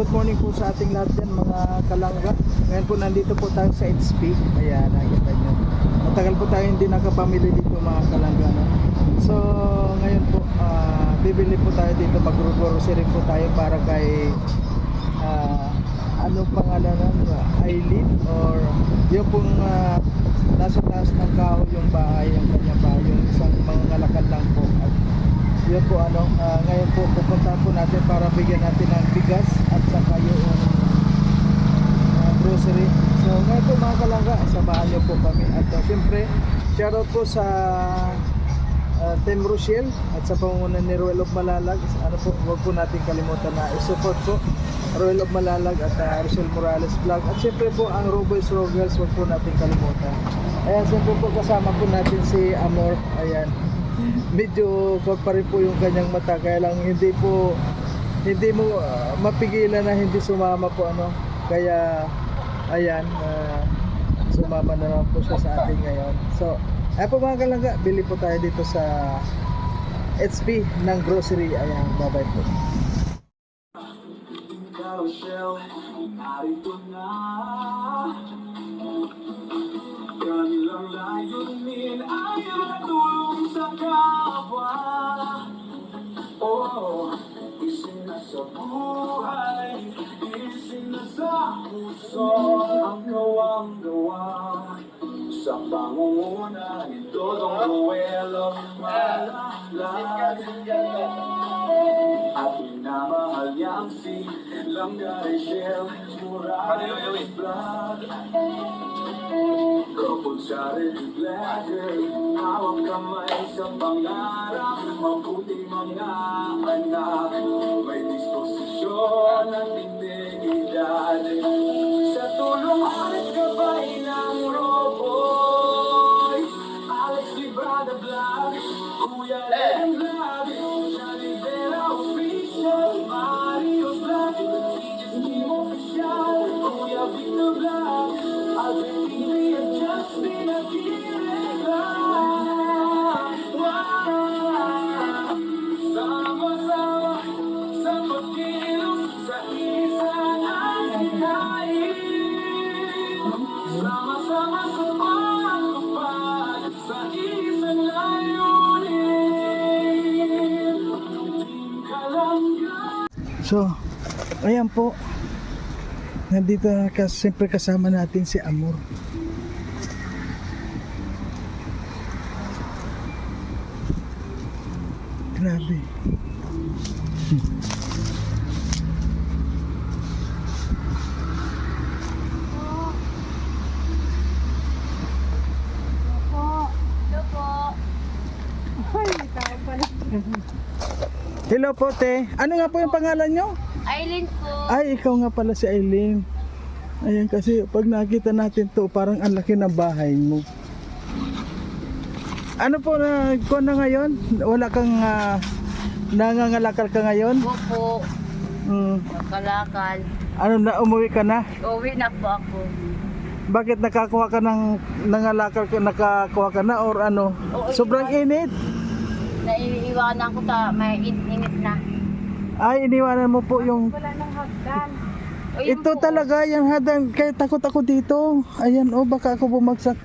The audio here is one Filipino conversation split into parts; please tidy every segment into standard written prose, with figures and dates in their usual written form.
good morning po sa ating lahat dyan mga kalangga. Ngayon po nandito po tayo sa HP. Ayan, nakikita nyo. Matagal po tayo hindi nakapamili dito mga kalangga, no? So ngayon po bibili po tayo dito, mag-grocery po tayo para kay anong pangalan nun? Eileen or yung pong nasa taas ng kahoy yung bahay, yung kanyang bahay, yung isang mangangalakal lang po. At yun po ngayon po pupunta po natin para bigyan natin ng bigas at saka yung grocery. So ngayon po mga kalangga, samahan nyo po kami. At siyempre shoutout po sa Team Rochelle at sa pangunan ni Roel of Malalag. Ano po, huwag po natin kalimutan na i-support po Roel of Malalag at Rochelle Morales Vlog. At siyempre po ang Roboys Rogers, huwag po natin kalimutan. Ayan, siyempre po kasama po natin si Amor. Ayan, medyo pa rin po yung kanyang mata, kaya lang hindi mo mapigilan na hindi sumama po kaya ayan, sumama na naman po siya sa atin ngayon. So ayan po mga kalangga, bili po tayo dito sa HP ng grocery. Ayan, bye bye po. Narito na kanilang layunin ay tulong sa kapwa. Oh, isin na sa buhay, isin na sa puso ang gawang-gawa. Sa pangunguna ni Dodong Roel of Malalag at minamahal niyang si Rochelle Morales Vlog. Kapag siya rin vlogger, hawak kamay sa pangarap, mabuting mga anak, may disposisyon at integridad. Sa tulong at gabay ng Roboy, Alex Librada Vlog, Kuya Len Vlog, Shalibera Official, Mario Vlog, CJ's Team Official, Kuya Victor Vlog, Alvin TV at Justin Aguilera. Sama-sama sa pagkilos sa isang angkinain, sama-sama sa pagtupad sa isang layunin. So, ayan po, nandito siyempre kasama natin si Amor. Grabe. Hello po, te. Ano nga po yung pangalan nyo? Eileen po. Ay, ikaw nga pala si Eileen. Ayan, kasi pag nakita natin to, parang ang laki ng bahay mo. Ano po na ngayon? Wala kang nangangalakal ka ngayon? Opo. Nakalakal. Ano na, umuwi ka na? Uwi na po ako. Bakit nakakuha ka ng nangalakal ka, nakakuha ka na or ano? Oo, Sobrang init? Naiiwanan ko may init na. Ay, iniwanan mo po yung... Wala nang hagdan. Ito talaga, yung hadan. Kaya takot ako dito. Ayan, baka ako bumagsak.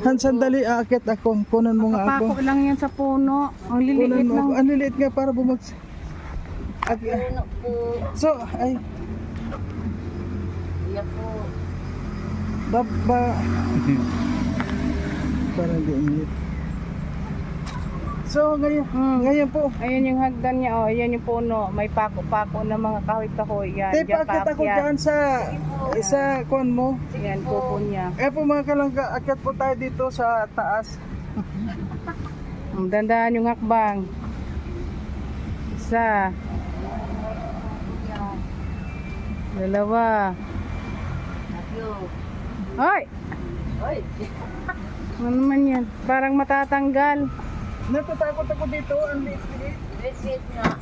Sandali, aakit ako. Kunan mo nga ako. Pako lang yan sa puno. Ang liliit lang. Ang liliit nga para bumagsak. Puno po. So, ay... Iya po. Baba. Parang di init. So, ngayon po. Ayan yung hagdan niya. Oh, ayan yung puno. May pako-pako na mga kahoy-kahoy. Yan. Te, pakit ako dyan sa kuwan mo. Yan, kuko niya. Eh po mga kalangga, akyat po tayo dito sa taas. Dandaan yung hakbang. Isa. Dalawa. Hoy! Hoy. Ano naman yan? Parang matatanggal. Natatakot ako dito, ang liit-liit. Visit na.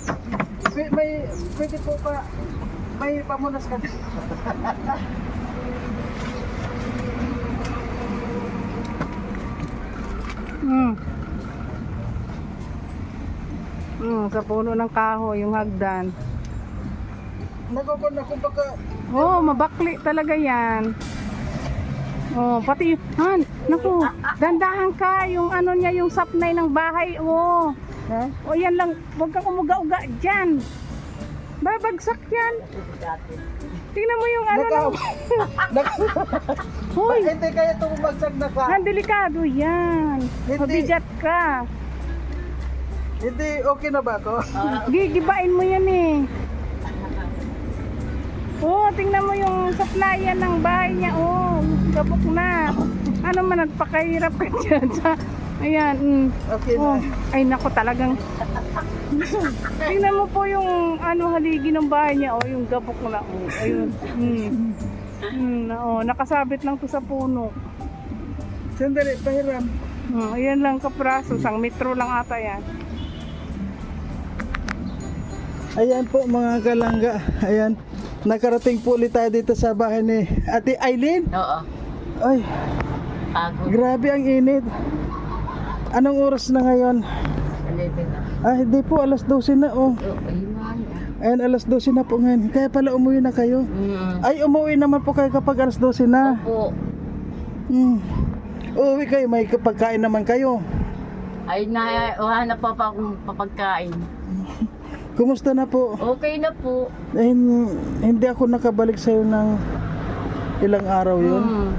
Pwede po pa, may pamunas ka dito. Sa puno ng kahoy, yung hagdan. Nagkakon na kung baka... Oh, mabakli talaga yan. Oh, pati han, naku, dandahan ka yung ano niya, yung sapnay ng bahay. Oh. Ha? O yan lang, huwag kang umuga-uga dyan. Babagsak yan. Tingnan mo yung ano. Hoy, Hindi kaya ito bumagsak na ka. ang delikado yan. Hindi. Mabigat ka. Hindi, okay na ba ako? Gigibain mo yan eh. Oh, tingnan mo yung saplayan ng bahay niya. Oh, gabok na. Ano man, nagpakahirap ka dyan sa... Ayan. Okay Oh, na. ay nako talagang. Tingnan mo po yung ano haligi ng bahay niya. Oh, yung gabok na. Oh, ayun. Oh, nakasabit lang to sa puno. Sandali, pahiram. Ayan lang kapraso. 1 metro lang ata yan. Ayan po mga kalangga. Ayan. Nakarating po ulit tayo dito sa bahay ni Ate Aileen. Oo. Ay, Pagod. grabe ang init. Anong oras na ngayon? 11 na. Ah, hindi po, alas 12 na oh. Ayun man. Ayan, alas 12 na po ngayon. Kaya pala umuwi na kayo. Ay, umuwi naman po kayo kapag alas 12 na. Opo. Uuwi kayo, may pagkain naman kayo. Ay, hanap pa akong papagkain. Kumusta na po? Okay na po. Eh, hindi ako nakabalik sa'yo ng ilang araw yun.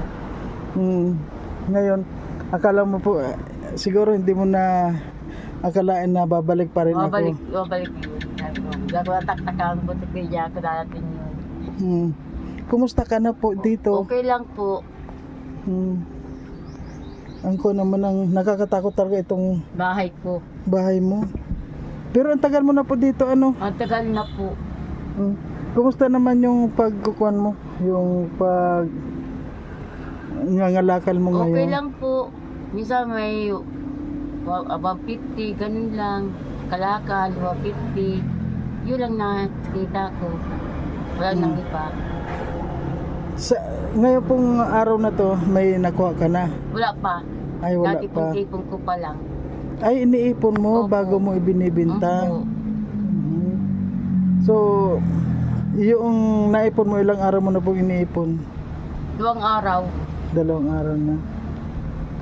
Ngayon, akala mo po, siguro hindi mo na akalain na babalik pa rin Babalik ako. yun. Gagawa taktakan po, tikidya ko darating yun. Kumusta ka na po dito? Okay lang po. Ang ko naman ang nakakatakot talaga itong Bahay ko. bahay mo. Pero ang tagal mo na po dito, ano? Ang tagal na po. Kumusta naman yung pagkukuhan mo? Yung pag nangalakal mo ngayon? Okay lang po. Minsan may above 50, ganun lang. Kalakal, above 50. Yun lang nakita ko. Wala nang iba. Ngayon pong araw na to, may nakuha ka na? Wala pa. Ay, wala Dati pa. tipong ko pa lang. Ay, iniipon mo Opo. bago mo ibinibinta? Opo. So, yung naipon mo, ilang araw mo na pong iniipon? 2 araw. 2 araw na.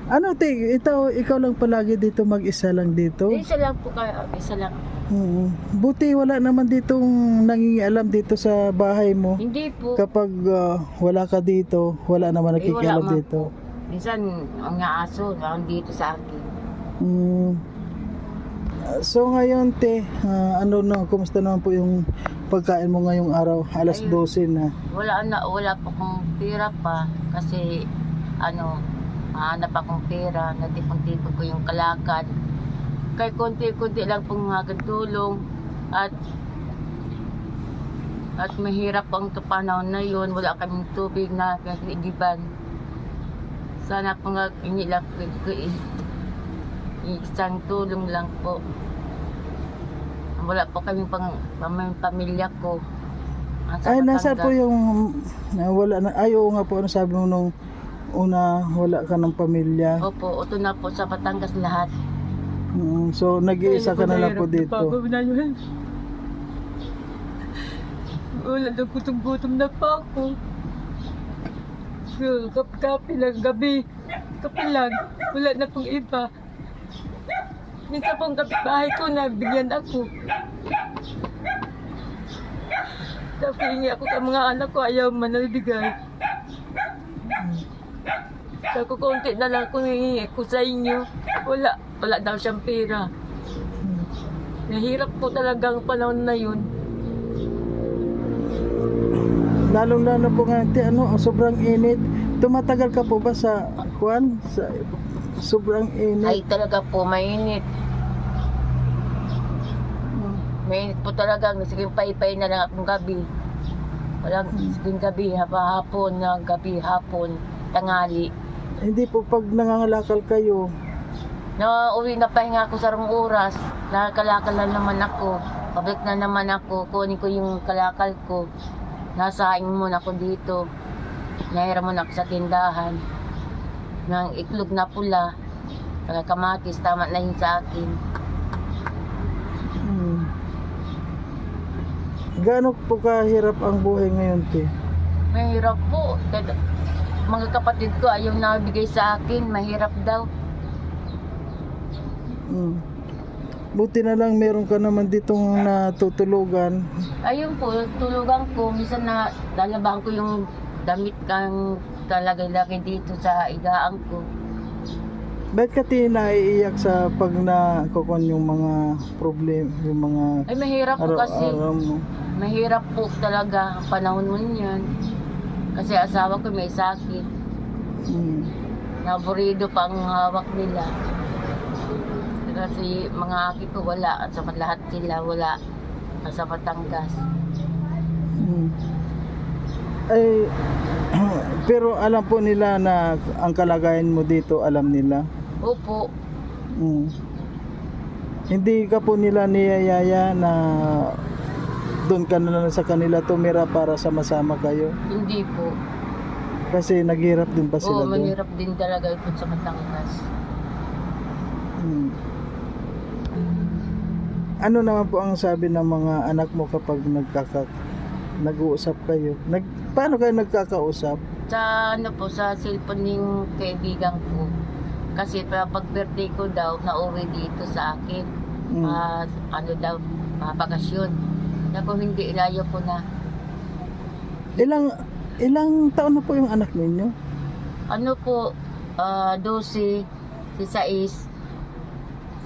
Ano, ikaw lang palagi dito, mag-isa lang dito? Isa lang po kayo. Isa lang. Buti wala naman ditong nangingialam dito sa bahay mo. Hindi po. Kapag wala ka dito, wala naman nakikialam man dito. po. Minsan, ang aso, dito sa akin. So ngayon kumusta naman po yung pagkain mo ngayong araw? Alas Ayun. 12 na. Wala pa akong pera pa kasi hanap akong pera, natipon-tipon ko yung kalakad. Kaya konti-konti lang pong tulong at mahirap ang panahon na yun, wala kaming tubig na pinag-iigiban. Sana po nga isang tulong lang po. Wala po kaming pamilya ko. Ay, nasa po yung wala na. Ay, oo nga po, ano sabi mo nung una, wala ka ng pamilya. Opo, ito na po sa Batangas lahat. So, nag-iisa ka na lang po dito. Pagod na yun. Wala na, gutom-gutom na pa ako. Kape lang, gabi. Kape lang, wala na pong iba. Minsan pong kapitbahay ko, nabigyan ako. Tapos hihingi ako sa mga anak ko, ayaw man nabigay. Sabi ko, konti na lang kung hihingi ko sa inyo. Wala daw siyang pera. Nahirap po talagang panahon na yun. Lalong-lalo po nga, sobrang init. Tumatagal ka po ba sa kuwan? Sa sobrang init? Ay talaga po, mainit. Mainit po talaga. Sige, pay-pay na lang akong gabi. Walang sige gabi, hapon, gabi, hapon, tangali. Hindi po, pag nangangalakal kayo, Nauwi na pahinga ako sa rong oras. Nakakalakal na naman ako. Pabalik na naman ako. Kunin ko yung kalakal ko. Nasaing muna ako dito. Nahiram muna ako sa tindahan. Ng iklog na pula. Kamatis, tama na yun sa akin. Gaano po kahirap ang buhay ngayon, te? Mahirap po. Kahit mga kapatid ko ayaw nabigay sa akin. Mahirap daw. Mm. Buti na lang meron ka naman ditong natutulugan. Ayun po, tulugan ko. Minsan na lalabahan ko yung damit kang talagay-lagay dito sa igaan ko. Bakit ka te naiiyak sa pag nakukon yung mga problem, yung mga Ay, mahirap po kasi. araw-araw mo? Mahirap po talaga ang panahon mo niyan. Kasi asawa ko may sakit. Mm. Naburido pa ang hawak nila. Kasi mga aki ko wala. At sa lahat sila wala. Sa Batangas. Mm. Ay, pero alam po nila na ang kalagayan mo dito, alam nila. Opo. Mm. Hindi ka po nila niyayaya na doon ka na lang sa kanila tumira para sama-sama kayo? Hindi po. Kasi naghirap din pa Oo, sila doon. mahirap din talaga ito sa Batangas. Mm. Ano naman po ang sabi ng mga anak mo kapag nag-uusap kayo? Paano kayo nagkakausap? Sa ano po, sa cellphone ng kaibigan ko. Kasi pag birthday ko daw, nauwi dito sa akin. Mm. Ano daw, bakasyon. Ako hindi, ilayo ko na. Ilang taon na po yung anak ninyo? Ano po, 12, 16,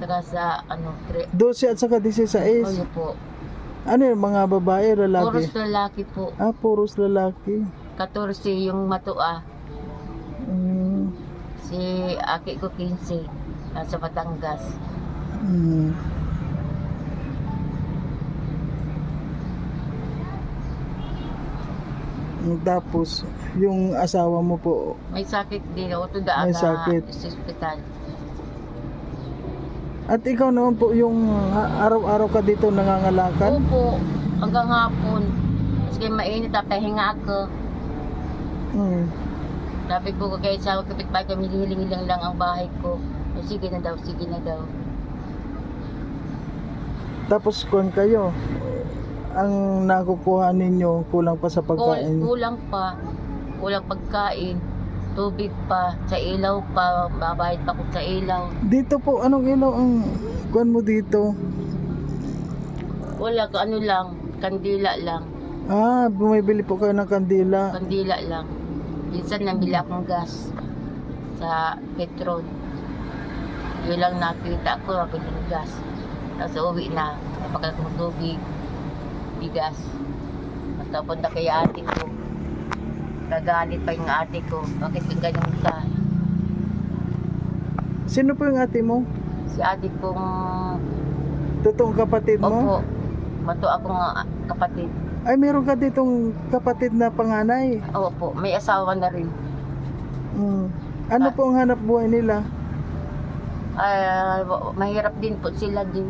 saka sa 12 at saka 16. ano po, Ano yung mga babae, lalaki? puros lalaki po. Puros lalaki. 14 yung matua. Mm. Si aki ko 15, nasa Batangas. Mm. Tapos, yung asawa mo po, May sakit din ako, tudaan May sakit. sa ospital. at ikaw naman po yung araw-araw ka dito nangangalakal? Opo, hanggang hapon. Kasi mainit, pahinga ako. Mm. Sabi ko kay sa kapitbahay kami, hiling-hiling lang ang bahay ko. Sige na daw, sige na daw. Tapos kung kayo, ang nakukuha ninyo kulang pa sa pagkain. Kulang pa. Kulang pagkain. Tubig pa. Sa ilaw pa. Babayad pa ko sa ilaw. Dito po, anong ilaw ang kuhan mo dito? Wala, ano lang. Kandila lang. Bumibili po kayo ng kandila. Kandila lang. Minsan nabili akong gas sa petrol. Yun lang nakita ko, ako yung gas. Tapos uwi na. Napakal kong tubig. Bigas. Tapos na kay ate ko. Nagalit pa yung ate ko. Bakit yung ganyan ka? Sino po yung ate mo? Si ate kong... Totoong kapatid mo? Opo. Mato akong kapatid. Ay, meron ka ditong kapatid na panganay. Opo. May asawa na rin. Mm. Ano po ang hanap buhay nila? Mahirap din po sila din.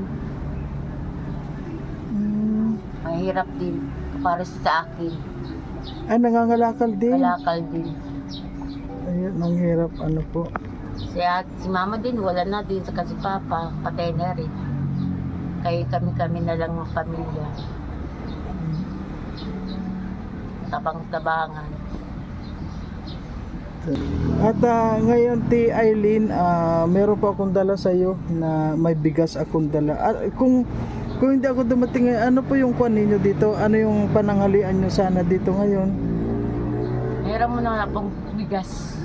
Mahirap din. Para sa akin. Ay, nangangalakal din. Kalakal din. Ayun, ang hirap. Ano po? Si mama din, wala na din. Saka si papa, patay na rin. Kaya kami na lang ng pamilya. Tabang-tabangan. At ngayon, T. Eileen, meron pa akong dala sa'yo na may bigas akong dala. Kung hindi ako dumating ngayon, ano po yung kuwan ninyo dito? Ano yung pananghalian nyo sana dito ngayon? Meron mo na akong bigas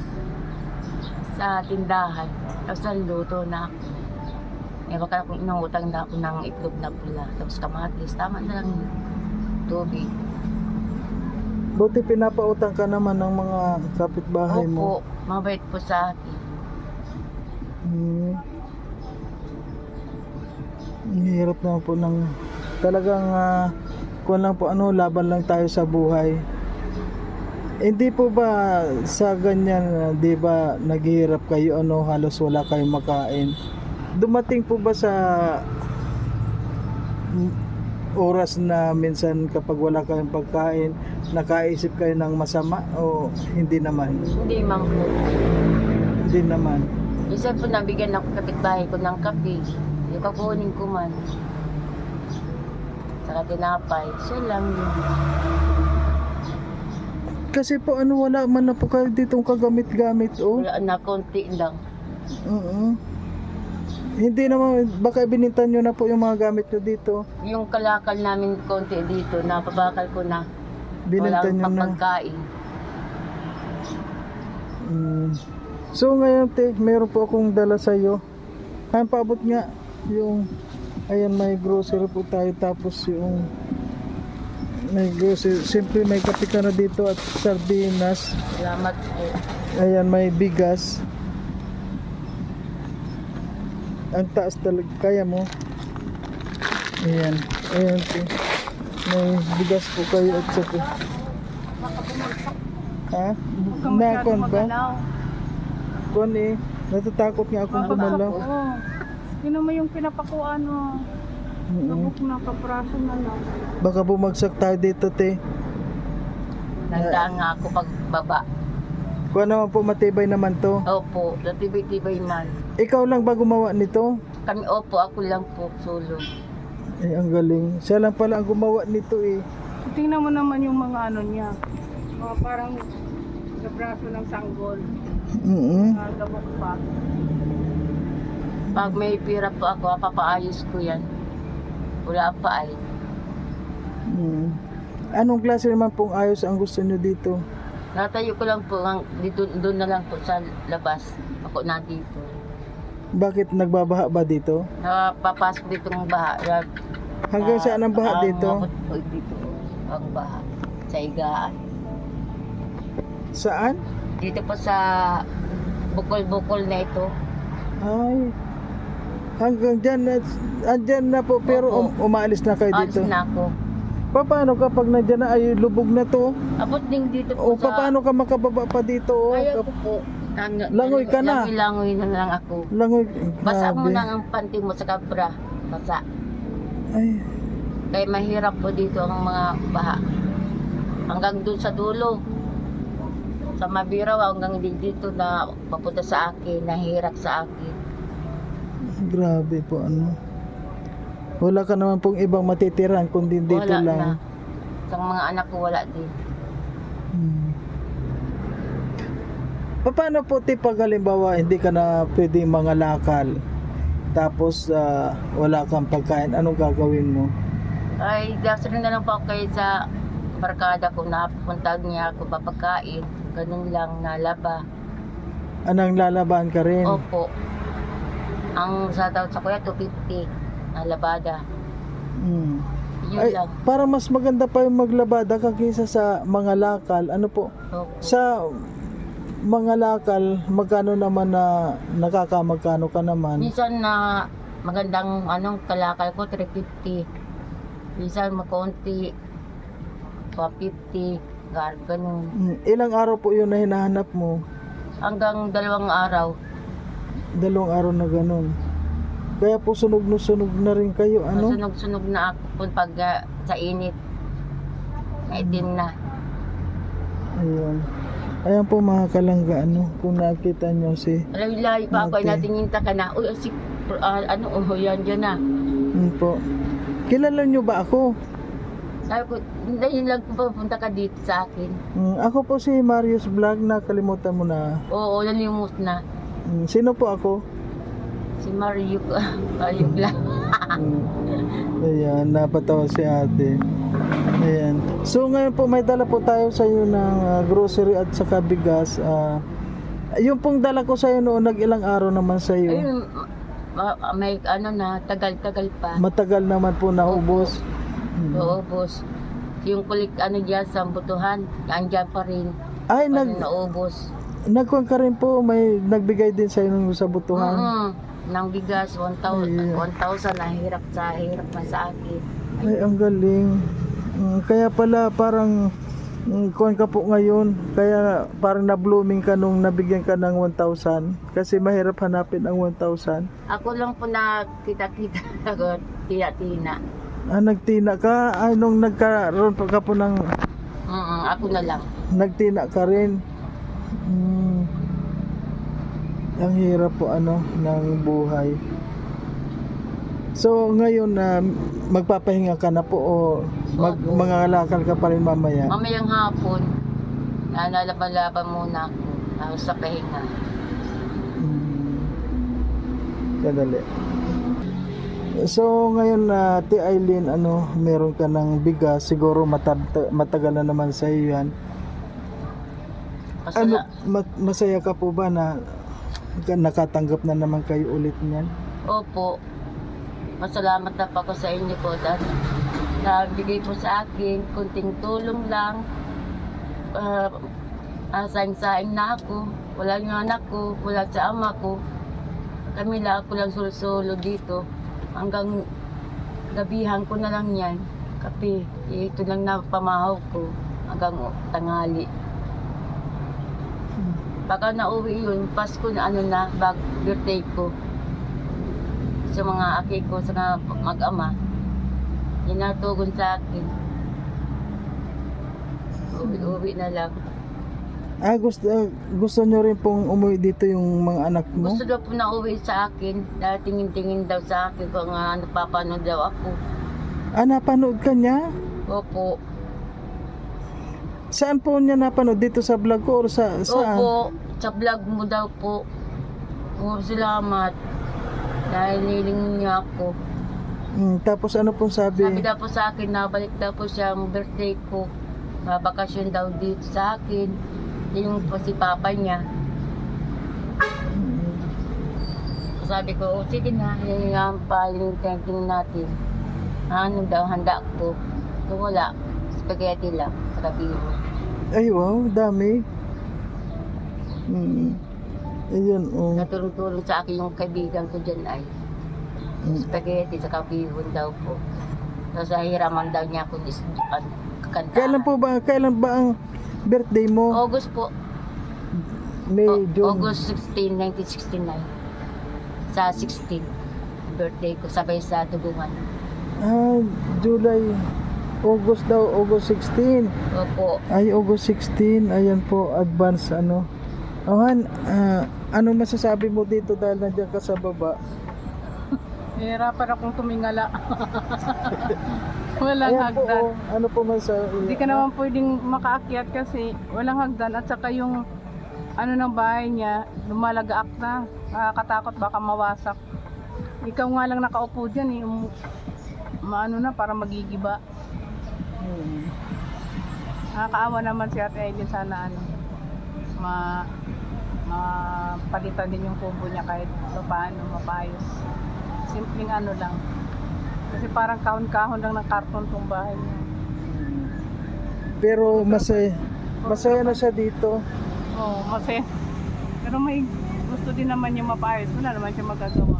sa tindahan. Tapos naluto na ako. Eh baka akong inangutang na ako ng itlog na pula. Tapos kamatis. Tama na lang yun. Tubig. Buti pinapautang ka naman ng mga kapitbahay mo. Opo. Mabait po sa akin. Ang hirap naman po ng talagang kung lang po laban lang tayo sa buhay. Hindi po ba sa ganyan, di ba, naghihirap kayo, halos wala kayong makain? Dumating po ba sa oras na minsan kapag wala kayong pagkain, nakaisip kayo ng masama o hindi naman? Hindi man po. Hindi naman. Minsan po nabigyan ako kapitbahay ko ng kape. Yung kakunin ko man. Saka tinapay. Siya lang yun. Kasi po ano, wala man na po kayo ditong kagamit-gamit, oh. Wala na, konti lang. Oo. Hindi naman, baka binintan nyo na po yung mga gamit nyo dito. Yung kalakal namin konti dito, napabakal ko na. Binintan nyo Walang na. papagkain. So ngayon te, meron po akong dala sa iyo. Ayan, paabot nga yung, ayan, may grocery po tayo, tapos yung may grocery, siyempre may kape ka na dito at sardinas. Salamat po. Ayan, may bigas. Ang taas talaga, kaya mo. Ayan, ayan te. May bigas po kayo at saka. Ha? Nakon ba? Kon eh, natatakot nga akong gumalaw. Oo. Yun naman yung pinapakuan mo. Lubog na, kapraso na lang. Baka bumagsak tayo dito te. Nandaan nga ako pagbaba. Kuha naman po, matibay naman to. Opo, natibay-tibay man. Ikaw lang ba gumawa nito? Kami, opo, ako lang po, solo. Eh, ang galing. Siya lang pala ang gumawa nito eh. Tingnan mo naman yung mga ano niya. Mga parang kapraso ng sanggol. Gabok pa. Pag may pira po ako, papaayos ko yan. Wala pa ay. Anong klase naman pong ayos ang gusto nyo dito? Natayo ko lang po, dito, doon na lang po sa labas. Ako na dito. Bakit nagbabaha ba dito? Napapasok dito ng baha. Hanggang saan ang baha dito? Ako dito, ang baha. Sa higaan. Saan? Dito po sa bukol-bukol na ito. Ay, hanggang dyan, andyan na po, pero Opo. umaalis na kayo Alis dito. na ako. Paano kapag nandyan na ay lubog na to? Abot din dito po O paano ka makababa pa dito? O, Kaya ko po. Langoy ka na. Langoy na lang ako. Langoy, Basa mo grabe. lang ang panty mo sa kabra. Basa. Ay, Kaya mahirap po dito ang mga baha. Hanggang dun sa dulo. Sa Mabiraw hanggang dito na papunta sa akin, nahirap sa akin. grabe po ano. Wala ka naman pong ibang matitiran kundi dito Wala lang. na. Sa mga anak ko wala din. Paano po te pag halimbawa hindi ka na pwede mga lakal, tapos wala kang pagkain, anong gagawin mo? Ay, dasarin na lang po ako kayo sa barkada ko na pupunta niya ako papagkain. Ganun lang, nalaba. Anong lalaban ka rin? Opo. Ang sa tawad sa kuya, 250 na labada. Yun Ay, lang. para mas maganda pa yung maglabada ka kaysa sa mga lakal. Ano po? Opo. Sa mga lakal, magkano naman na nakakamagkano ka naman? Minsan na magandang kalakal ko, 350. Minsan makonti, 150. Ganun. Ilang araw po yun na hinahanap mo? Hanggang 2 araw. 2 araw na ganun. Kaya po sunog na rin kayo, ano? Sunog-sunog na ako po pag sa init. Naitim na. Ayun. Ayan po mga kalangga, ano, kung nakita nyo si... Layo-layo pa ako, ay Ate. natingin ka na. Uy, yan dyan na. Po. Kilala nyo ba ako? Sabi ko, yun lang po pupunta ka dito sa akin. Ako po si Marius Vlog, nakalimutan mo na. Oo, nalimot na. Sino po ako? Si Mario lang. Ayan, napatawa si ate. Ayan. So ngayon po may dala po tayo sa iyo ng grocery at saka bigas. Yung pong dala ko sa iyo noon, nag-ilang araw naman sa iyo? Ayun, may na, tagal-tagal pa. Matagal naman po naubos. Oo, boss. Yung kulik dyan sa butuhan, andyan pa rin. Ay, Naubos. nagkuhan ka rin po, may nagbigay din sa iyo sa butuhan. Nang bigas, 1,000, nahirap na sa akin. Ay, ang galing. Kaya pala parang kuhan ka po ngayon, kaya parang na-blooming ka nung nabigyan ka ng 1,000 kasi mahirap hanapin ang 1,000. Ako lang po nakita-kita ako, tina-tina. Nagtina ka? Ay, nung nagkaroon pa ka po ng... Ako na lang. Nagtina ka rin? Ang hirap po ng buhay. So ngayon na magpapahinga ka na po o Opo. mangangalakal ka pa rin mamaya? Mamayang hapon, nalaban-laban muna ako. Tapos sa pahinga. Kadali. So ngayon na Ate Eileen, meron ka ng bigas, siguro matagal na naman sa iyo yan. Masaya ka po ba na nakatanggap na naman kayo ulit niyan? Opo. Masalamat na po ako sa inyo po dahil nabigay po sa akin kunting tulong lang. Saing-saing na ako. Wala yung anak ko, wala sa ama ko. Kami lang ako lang solo-solo dito. Hanggang gabihan ko na lang yan. Kape, ito lang na pamahaw ko hanggang tanghali. Baka nauwi yun, Pasko na birthday ko. Sa mga aki ko, sa mga mag-ama, inatugon sa akin. Uwi na lang. Gusto nyo rin pong umuwi dito yung mga anak mo? Gusto daw po na uwi sa akin, dahil tingin-tingin daw sa akin kung napapanood daw ako. Napanood ka niya? Opo. Saan po niya napanood? Dito sa vlog ko or saan? Opo, sa vlog mo daw po. Salamat. Dahil niling niya ako. Tapos ano pong sabi? Sabi daw po sa akin, nabalik daw po siya ang birthday ko. Mabakasyon daw dito sa akin. Yung po si papa niya. Sabi ko, sige na, yung pa yung tenting natin. Ano daw, handa ko. Kung wala, spaghetti lang, sa biro. Ay wow, dami. Ayun, oh. Natulong-tulong sa akin yung kaibigan ko dyan ay spaghetti sa kabihon daw po. Tapos hiraman daw niya ako kakanta. Kailan ba ang birthday mo? August po. May, June? August 16, 1969. Sa 16. Birthday ko, sabay sa dugungan. July. August daw, August 16. Opo. Ay, August 16. Ayan po, advance Han, ano masasabi mo dito dahil nandiyan ka sa baba? Hirapan akong tumingala. Walang Ayan po, hagdan. ano po masasabi? Hindi ka naman pwedeng makaakyat kasi walang hagdan at saka yung ng bahay niya lumalagaak na. Nakakatakot baka mawasak. Ikaw nga lang nakaupo dyan maano na para magigiba. Nakakaawa naman si Ate Eileen, sana mapalitan din yung kubo niya kahit paano mapayos. Simpleng lang. Kasi parang kahon-kahon lang ng karton tong bahay niya. Pero masaya na siya dito. Oo, masaya. Pero may gusto din naman niya mapayos. Wala naman siya magagawa.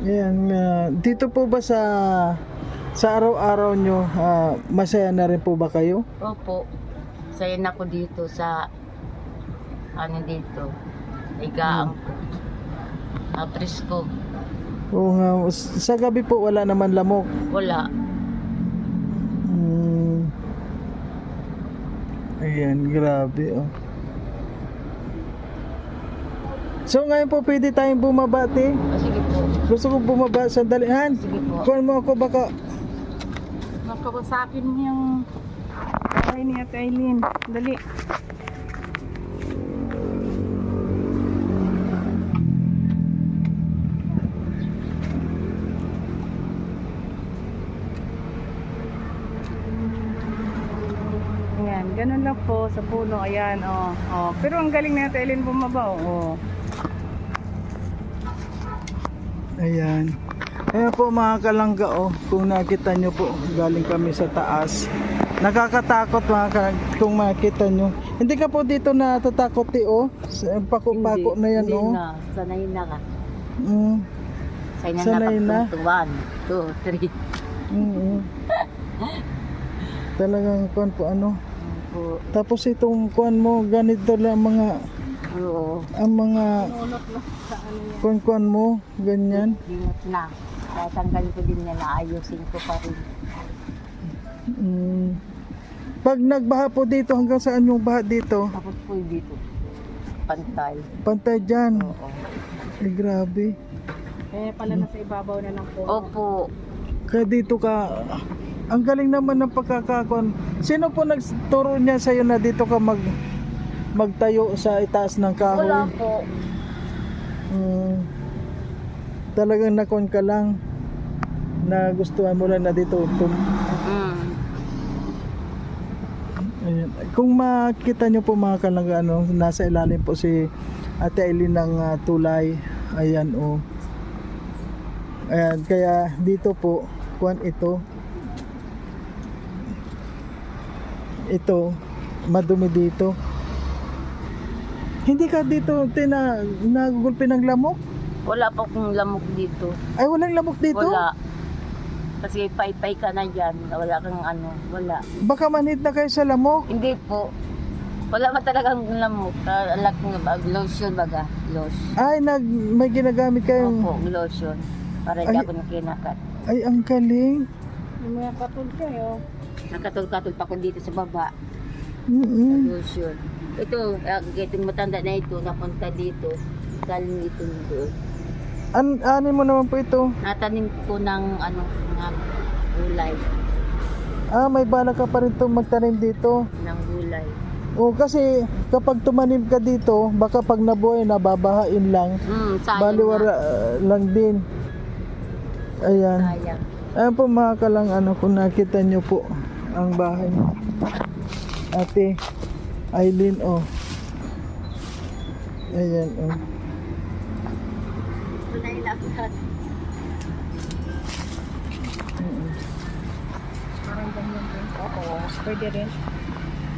Yan, dito po ba sa araw-araw nyo, masaya na rin po ba kayo? Opo. Saya na ko dito sa dito. Igaang ko. Presko. Oo nga, sa gabi po wala naman lamok. Wala. Ayan, grabe oh. So ngayon po pwede tayong bumabati. Sige po. Gusto ko bumaba sandali. Han, Sige po. kuhan mo ako baka. Makawasakin mo yung bahay ni Ate Eileen. Dali. Ayan, ganun lang po sa puno. Ayan, oh. Pero ang galing ni Ate Eileen bumaba, oh. Ayan. Ayan po mga kalangga oh. Kung nakita nyo po, galing kami sa taas. Nakakatakot kung makita nyo. Hindi ka po dito natatakot oh. Pako-pako na yan oh. Hindi na. Sanay na ka. Sanay na. 1, 2, 3. Talagang kuan po ano. Po. Tapos itong kuan mo, ganito lang mga Oo. ang mga kuan mo, ganyan. Dinot na. Tatanggalin ko din nila. Ayusin ko pa rin. Pag nagbaha po dito, hanggang saan yung baha dito? Tapos po dito. Pantay. Pantay dyan. Oo. Ay grabe. Kaya pala nasa ibabaw na ng puno. Opo. Kaya dito ka, ang galing naman ng pagkakakon. Sino po nagturo niya sa'yo na dito ka magtayo sa itaas ng kahoy? Wala po. Talagang nakon ka lang na gustuhan mo lang na dito. Ayan. Kung makita nyo po mga kalangga, nasa ilalim po si Ate Aileen ng tulay. Ayan o. Ayan, kaya dito po, kuwan ito. Ito, madumi dito. Hindi ka dito nagugulpi ng lamok? Wala pa akong lamok dito. Ay, walang lamok dito? Wala. Kasi pay-pay ka na dyan. Wala kang wala. Baka manhid na kayo sa lamok. Hindi po. Wala pa talagang lamok. Alag lotion baga. Lotion. Ay, may ginagamit kayong... Opo, lotion. Para Ay. hindi ako nakinakat. Ay, ang galing. Yung mga katul kayo. Nakatul-katul pa ko dito sa baba. Lotion. Ito, itong matanda na ito, napunta dito. Galing ito doon. Ano mo naman po ito? Natanim ko ng mga gulay. May bala ka pa rin magtanim dito. Ng gulay. Kasi kapag tumanim ka dito, baka pag nabuhay, nababahain lang. Sayang Baliwara lang din. Ayan. Sayang. Ayan po mga kalang kung nakita nyo po ang bahay ni Ate Aileen Ayan Ito na ilakad. Parang ganyan din. Oo. Pwede rin.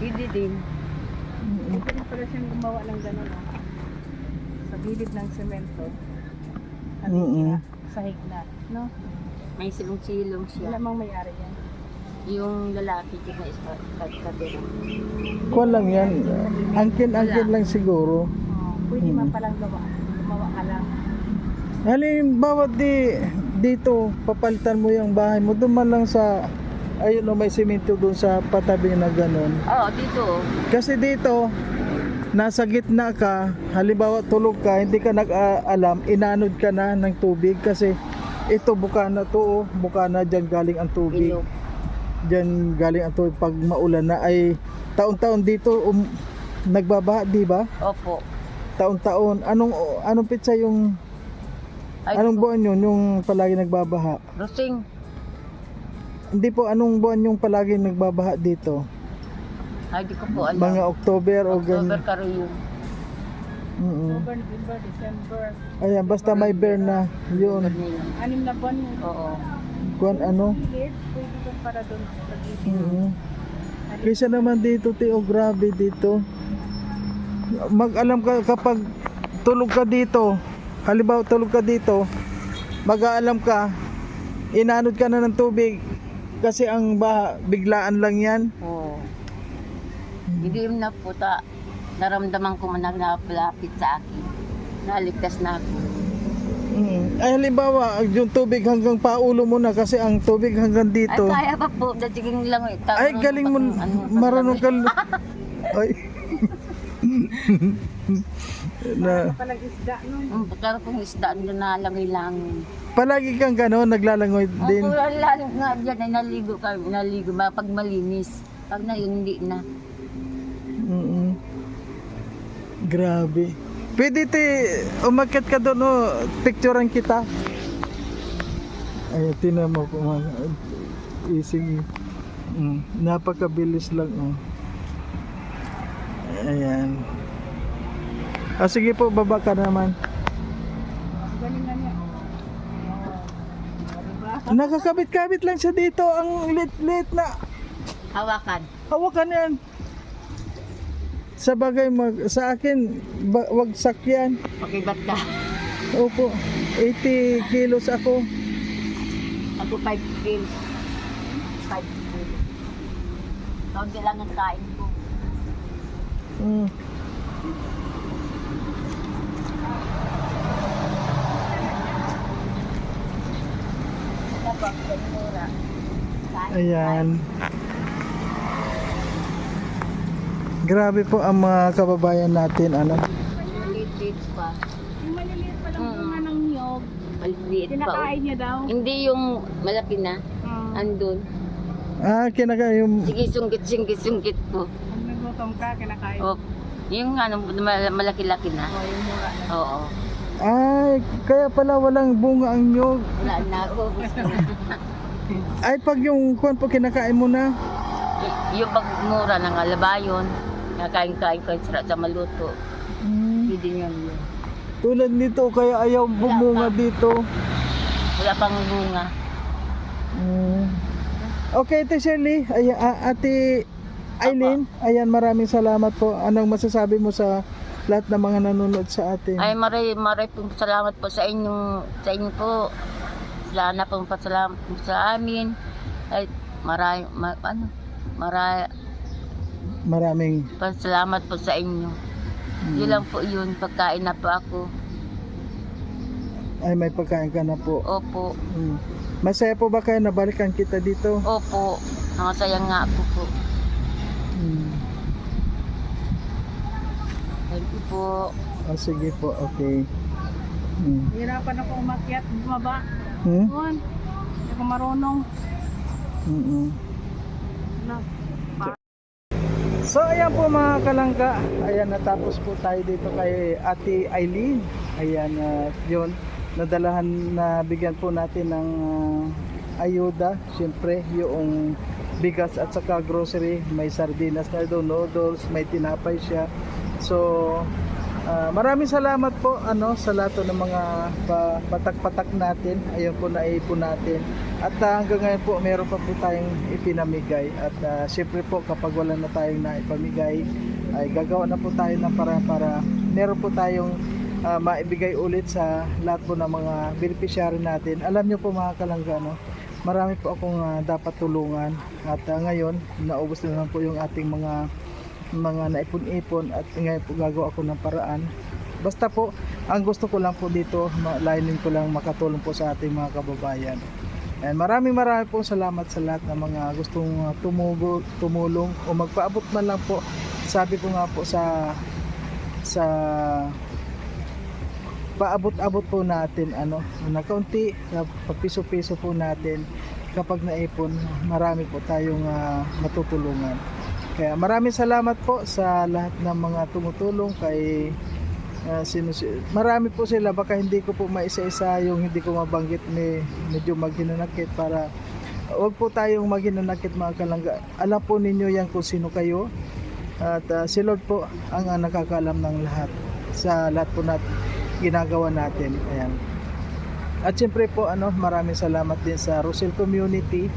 Hindi din. Pwede rin pala siyang gumawa ng gano'n. Sa gilid ng semento. Sahig na. No? May silong-silong siya. Wala mang may-ari yan. Yung lalaki dito na iskatira. Kuwan lang yan. Angkin lang siguro. Pwede man palang gumawa ka lang. Halimbawa dito papalitan mo yung bahay mo, doon man lang sa ayun may simento doon sa patabi na ganun. Oo, dito. Kasi dito nasa gitna ka, halimbawa tulog ka, hindi ka nag-alam, inanod ka na ng tubig kasi ito bukana to, bukana dyan galing ang tubig. Ilog. Dyan galing ang tubig pag maulan na ay taon-taon dito nagbabaha, di ba? Opo. Taon-taon. Anong pitsa yung anong buwan yun yung palagi nagbabaha? Rosing. Hindi po, anong buwan yung palagi nagbabaha dito? Ay, di ko po alam. Mga October o October ganyan. karo yun. October, November, December. Ayan, basta may bear na yun. 6 na buwan yun. Oo. Kuan Gilid, pwede doon para doon sa gilid. Kaysa naman dito, Teo, grabe dito. Mag-alam ka kapag tulog ka dito, halimbawa tulog ka dito, mag-aalam ka, inanod ka na ng tubig kasi ang biglaan lang yan. Oo. Hindi yun na po naramdaman ko man naglapit sa akin. Naligtas na ako. Ay halimbawa, yung tubig hanggang paulo mo na kasi ang tubig hanggang dito. Ay, kaya pa po. Datiging lang. Ay, galing mo, marunong ka. Ay. Na palang isda, no? Pagkara kong isda na langoy-langoy. Palagi kang gano'n, naglalangoy din. Ang lalim nga dyan ay naligo pag malinis. Pag na yun, hindi na. Grabe. Pwede umakyat ka doon, picturean kita. Ay, tinan mo po mga easy. Napakabilis lang. Ayan. Sige po, baba ka naman. Galingan niya. Nakakabit-kabit lang siya dito. Ang lit-lit na. Hawakan. Hawakan yan. Sa bagay, sa akin, wag sakyan. Pakibat ka. Opo, 80 kilos ako. Ako 5 kilos. 5 kilos. Kaunti lang ang kain ko. Dapat ganura. Ayan. Grabe po ang mga kababayan natin, Maliliit pa. Yung maliliit pa lang bunga ng niyog. Maliit pa. Kinakain niya daw. Hindi yung malaki na. Andun. Yung Sige, sungkit po. Pag nagutom ka, kinakain. O, yung ano, malaki-laki na. Yung mura na. Oo. kaya pala walang bunga ang nyog. Wala na, ubos na. Ay, pag yung kuwan po kinakain mo na. Yung pagmura ng alabayon, nakain-kain ko sa maluto. Hindi yan yun. Tulad nito, kaya ayaw bumunga dito. Wala pang bunga. Okay, Ate Shirley, Ate Eileen, ayan, maraming salamat po. Anong masasabi mo sa lahat ng mga nanonood sa atin? Ay, maray pong salamat po sa inyo po. Sana pong pasalamat po sa amin. Ay, Maraming pasalamat po sa inyo. Yun lang po yun, pagkain na po ako. Ay, may pagkain ka na po. Opo, Masaya po ba kayo nabalikan kita dito? opo, nakasaya nga ako po. Thank you po. Sige po, okay. Hirapan ako umakyat, bumaba. Hmm? Doon. Hindi ako marunong. Na. So ayan po mga kalangga, ayan, natapos po tayo dito kay Ate Eileen. Ayan, yun, nadalahan na bigyan po natin ng ayuda. Siyempre yung bigas at saka grocery, may sardinas na doon, noodles, may tinapay siya. So maraming salamat po sa lahat ng mga patak-patak natin. Ayun po, naipon natin. At hanggang ngayon po meron pa po tayong ipinamigay. At siyempre po kapag wala na tayong naipamigay, ay gagawa na po tayo ng para meron po tayong maibigay ulit sa lahat po ng mga beneficiary natin. Alam nyo po mga kalangga, marami po akong dapat tulungan. At ngayon naubos na naman po yung ating mga naipon-ipon, at ngayon po gagawa ako ng paraan. Basta po, ang gusto ko lang po dito, layunin ko lang makatulong po sa ating mga kababayan. And maraming po salamat sa lahat ng mga gustong tumulong o magpaabot man lang po. Sabi ko nga po sa paabot-abot po natin na kaunti, piso-piso po natin, kapag naipon, marami po tayong matutulungan. Kaya maraming salamat po sa lahat ng mga tumutulong kay marami po sila, baka hindi ko po maisa-isa yung hindi ko mabanggit, medyo maghinanakit, para wag po tayong maghinanakit mga kalangga. Alam po ninyo yan kung sino kayo, at si Lord po ang nakakaalam ng lahat sa lahat po natin ginagawa natin. Ayan. At siyempre po maraming salamat din sa Rosel Community,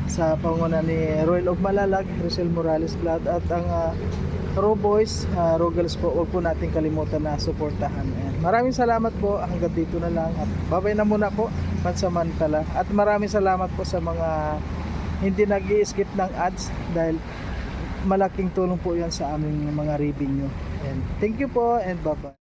sa panguna ni Royal of Malalag, Rosel Morales Vlad, at ang Raw Boys, Rogals po, huwag po natin kalimutan na suportahan. Ayan. Maraming salamat po, hanggang dito na lang, at babay na muna po pansamantala. At maraming salamat po sa mga hindi nag-i-skip ng ads, dahil malaking tulong po yan sa aming mga revenue. And thank you po, and bye bye.